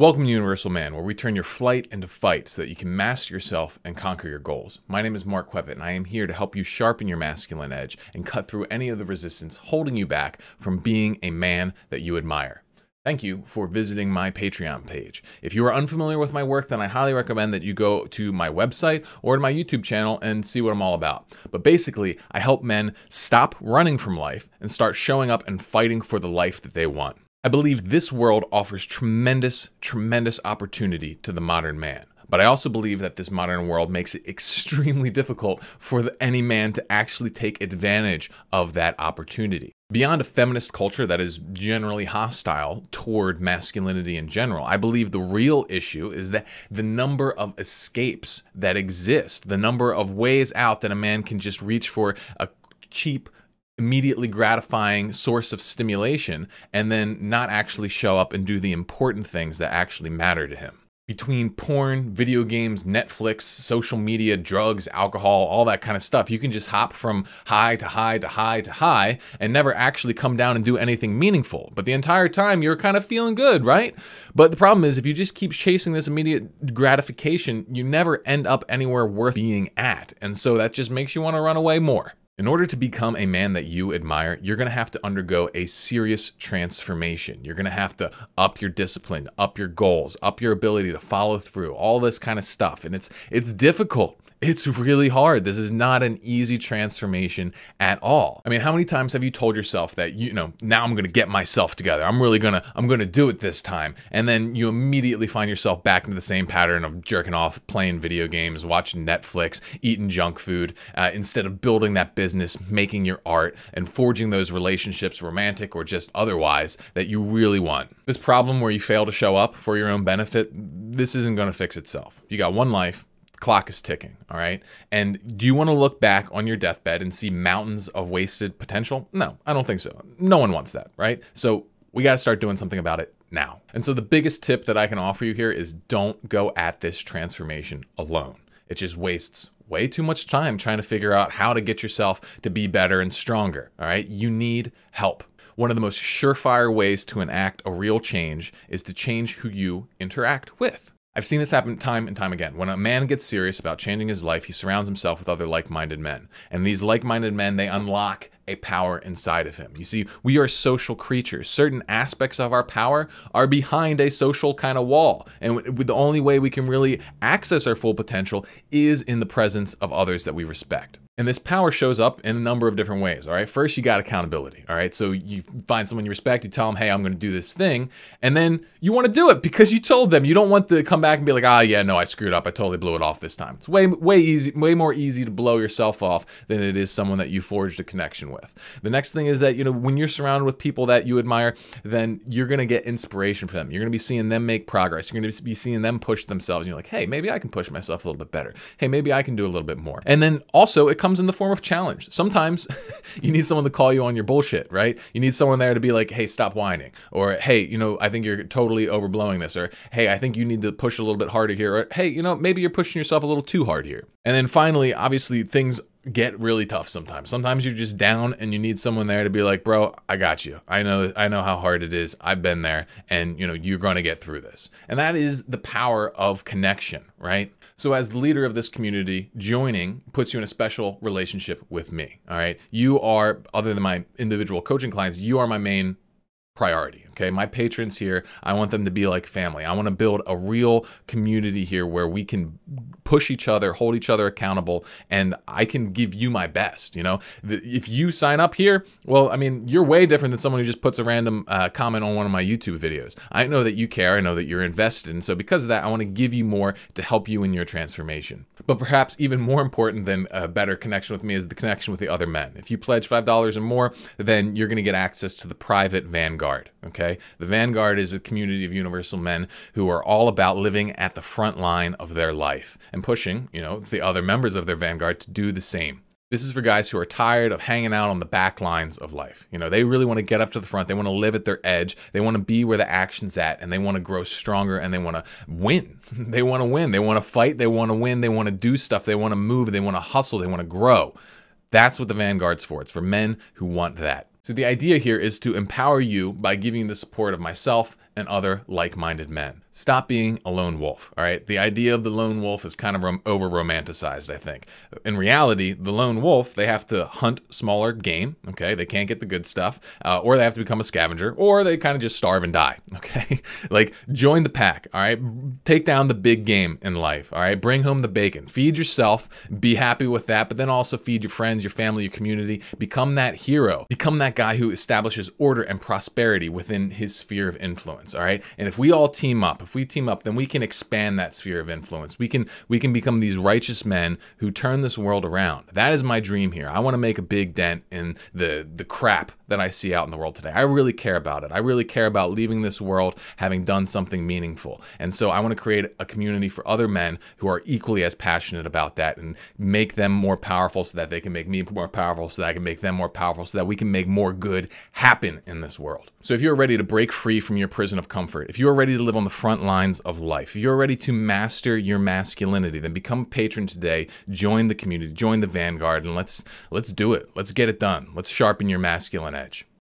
Welcome to Universal Man, where we turn your flight into fight so that you can master yourself and conquer your goals. My name is Mark Kwevitt, and I am here to help you sharpen your masculine edge and cut through any of the resistance holding you back from being a man that you admire. Thank you for visiting my Patreon page. If you are unfamiliar with my work, then I highly recommend that you go to my website or to my YouTube channel and see what I'm all about. But basically, I help men stop running from life and start showing up and fighting for the life that they want. I believe this world offers tremendous opportunity to the modern man. But I also believe that this modern world makes it extremely difficult for any man to actually take advantage of that opportunity. Beyond a feminist culture that is generally hostile toward masculinity in general, I believe the real issue is that the number of escapes that exist, the number of ways out that a man can just reach for a cheap, immediately gratifying source of stimulation and then not actually show up and do the important things that actually matter to him. Between porn, video games, Netflix, social media, drugs, alcohol, all that kind of stuff, you can just hop from high to high to high to high and never actually come down and do anything meaningful. But the entire time you're kind of feeling good, right? But the problem is if you just keep chasing this immediate gratification, you never end up anywhere worth being at. And so that just makes you want to run away more. In order to become a man that you admire, you're going to have to undergo a serious transformation. You're going to have to up your discipline, up your goals, up your ability to follow through, all this kind of stuff. And it's difficult. It's really hard. This is not an easy transformation at all. I mean, how many times have you told yourself that, now I'm going to get myself together. I'm going to do it this time. And then you immediately find yourself back into the same pattern of jerking off, playing video games, watching Netflix, eating junk food, instead of building that business, making your art, and forging those relationships, romantic or just otherwise, that you really want. This problem where you fail to show up for your own benefit, this isn't going to fix itself. You got one life. Clock is ticking, all right? And do you want to look back on your deathbed and see mountains of wasted potential? No, I don't think so. No one wants that, right? So we got to start doing something about it now. And so the biggest tip that I can offer you here is don't go at this transformation alone. It just wastes way too much time trying to figure out how to get yourself to be better and stronger, all right? You need help. One of the most surefire ways to enact a real change is to change who you interact with. I've seen this happen time and time again. When a man gets serious about changing his life, he surrounds himself with other like-minded men. And these like-minded men, they unlock a power inside of him. You see, we are social creatures. Certain aspects of our power are behind a social kind of wall. And the only way we can really access our full potential is in the presence of others that we respect. And this power shows up in a number of different ways, all right? First, you got accountability, all right? So you find someone you respect, you tell them, hey, I'm going to do this thing. And then you want to do it because you told them. You don't want to come back and be like, yeah, no, I screwed up. I totally blew it off this time. It's way more easy to blow yourself off than it is someone that you forged a connection with. The next thing is that, when you're surrounded with people that you admire, then you're going to get inspiration from them. You're going to be seeing them make progress. You're going to be seeing them push themselves. And you're like, hey, maybe I can push myself a little bit better. Hey, maybe I can do a little bit more. And then also it comes in the form of challenge. Sometimes you need someone to call you on your bullshit, right? You need someone there to be like, hey, stop whining. Or, hey, I think you're totally overblowing this. Or, hey, I think you need to push a little bit harder here. Or, hey, maybe you're pushing yourself a little too hard here. And then finally, obviously, things get really tough sometimes. Sometimes you're just down and you need someone there to be like, bro, I got you. I know how hard it is. I've been there and you're going to get through this. And that is the power of connection, right? So as the leader of this community, joining puts you in a special relationship with me, all right? You are, other than my individual coaching clients, you are my main priority, okay? My patrons here, I want them to be like family. I want to build a real community here where we can push each other, hold each other accountable, and I can give you my best, If you sign up here, well, I mean, you're way different than someone who just puts a random comment on one of my YouTube videos. I know that you care, I know that you're invested, and so because of that, I want to give you more to help you in your transformation. But perhaps even more important than a better connection with me is the connection with the other men. If you pledge $5 or more, then you're going to get access to the private Vanguard, okay? The Vanguard is a community of universal men who are all about living at the front line of their life and pushing, the other members of their Vanguard to do the same. This is for guys who are tired of hanging out on the back lines of life. They really want to get up to the front. They want to live at their edge. They want to be where the action's at, and they want to grow stronger, and they want to win. They want to win. They want to fight. They want to win. They want to do stuff. They want to move. They want to hustle. They want to grow. That's what the Vanguard's for. It's for men who want that. So the idea here is to empower you by giving you the support of myself and other like-minded men. Stop being a lone wolf, all right? The idea of the lone wolf is kind of over-romanticized, I think. In reality, the lone wolf, they have to hunt smaller game, okay? They can't get the good stuff, or they have to become a scavenger, or they kind of just starve and die, okay? Like, join the pack, all right? Take down the big game in life, all right? Bring home the bacon. Feed yourself, be happy with that, but then also feed your friends, your family, your community. Become that hero. Become that guy who establishes order and prosperity within his sphere of influence, all right? And if we all team up, then we can expand that sphere of influence. We can become these righteous men who turn this world around. That is my dream here. I want to make a big dent in the crap that I see out in the world today. I really care about it. I really care about leaving this world having done something meaningful. And so I want to create a community for other men who are equally as passionate about that and make them more powerful so that they can make me more powerful, so that I can make them more powerful, so that we can make more good happen in this world. So if you're ready to break free from your prison of comfort, if you're ready to live on the front lines of life, if you're ready to master your masculinity, then become a patron today, join the community, join the vanguard, and let's do it. Let's get it done. Let's sharpen your masculine edge.